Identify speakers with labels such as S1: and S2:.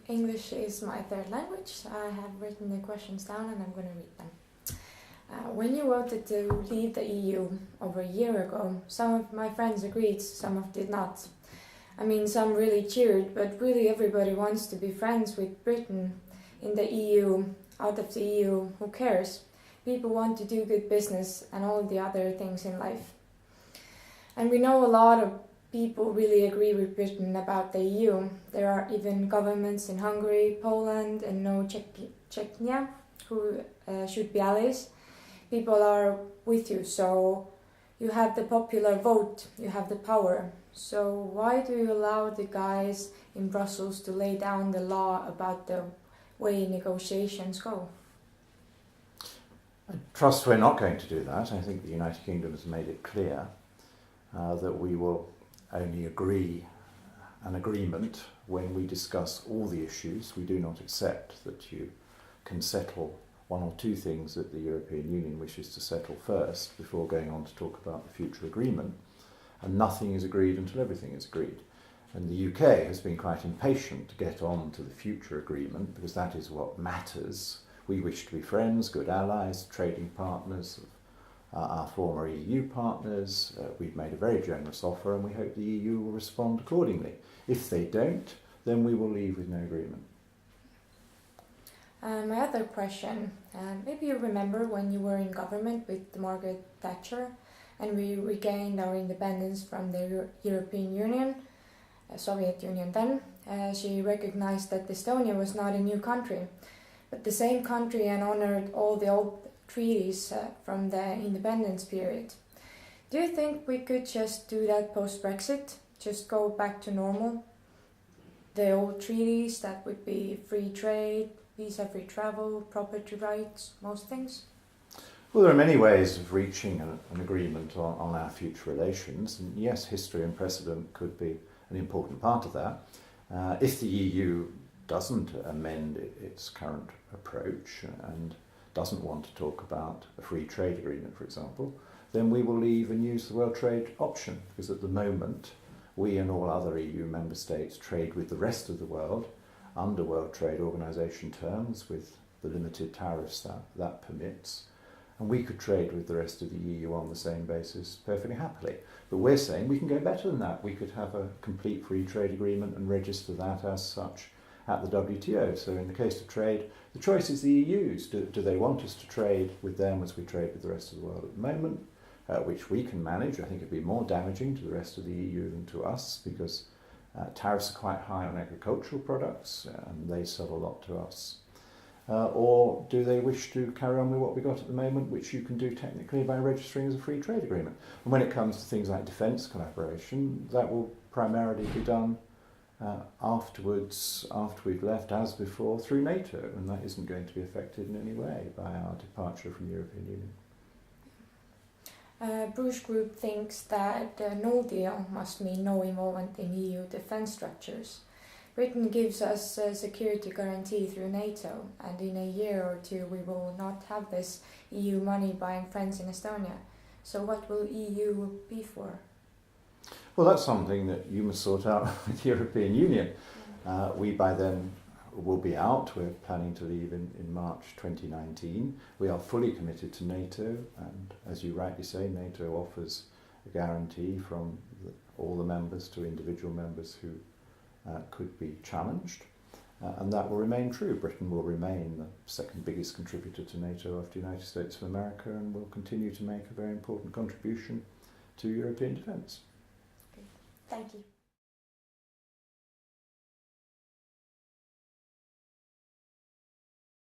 S1: English is my third language. I have written the questions down and I'm going to read them. When you voted to leave the EU over a year ago, some of my friends agreed, some of did not. I mean, some really cheered, but really everybody wants to be friends with Britain in the EU, out of the EU, who cares? People want to do good business and all the other things in life. And we know a lot of people really agree with Britain about the EU. There are even governments in Hungary, Poland and Czechia who should be allies. People are with you, so you have the popular vote, you have the power. So why do you allow the guys in Brussels to lay down the law about the way negotiations go?
S2: I trust we're not going to do that. I think the United Kingdom has made it clear that we will only agree an agreement when we discuss all the issues. We do not accept that you can settle one or two things that the European Union wishes to settle first before going on to talk about the future agreement. And nothing is agreed until everything is agreed. And the UK has been quite impatient to get on to the future agreement because that is what matters. We wish to be friends, good allies, trading partners of our former EU partners. We've made a very generous offer and we hope the EU will respond accordingly. If they don't, then we will leave with no agreement.
S1: My other question, maybe you remember when you were in government with Margaret Thatcher and we regained our independence from the European Union, Soviet Union then. She recognized that Estonia was not a new country, but the same country, and honored all the old treaties from the independence period. Do you think we could just do that post-Brexit? Just go back to normal? The old treaties, that would be free trade, visa-free travel, property rights, most things?
S2: Well, there are many ways of reaching an agreement on our future relations, and yes, history and precedent could be an important part of that. If the EU doesn't amend its current approach and doesn't want to talk about a free trade agreement, for example, then we will leave and use the World Trade option, because at the moment we and all other EU member states trade with the rest of the world under World Trade Organization terms with the limited tariffs that permits. And we could trade with the rest of the EU on the same basis perfectly happily. But we're saying we can go better than that. We could have a complete free trade agreement and register that as such at the WTO. So in the case of trade, the choice is the EU's. Do they want us to trade with them as we trade with the rest of the world at the moment, which we can manage? I think it'd be more damaging to the rest of the EU than to us, because tariffs are quite high on agricultural products and they sell a lot to us. Or do they wish to carry on with what we got at the moment, which you can do technically by registering as a free trade agreement? And when it comes to things like defence collaboration, that will primarily be done afterwards, after we've left, as before, through NATO, and that isn't going to be affected in any way by our departure from the European Union.
S1: Bruges Group thinks that no deal must mean no involvement in EU defence structures. Britain gives us a security guarantee through NATO, and in a year or two we will not have this EU money buying friends in Estonia. So what will EU be for?
S2: Well, that's something that you must sort out with the European Union. We by then will be out. We're planning to leave in March 2019. We are fully committed to NATO, and as you rightly say, NATO offers a guarantee from all the members to individual members who could be challenged, and that will remain true. Britain will remain the second biggest contributor to NATO after the United States of America, and will continue to make a very important contribution to European defence.
S1: Thank you.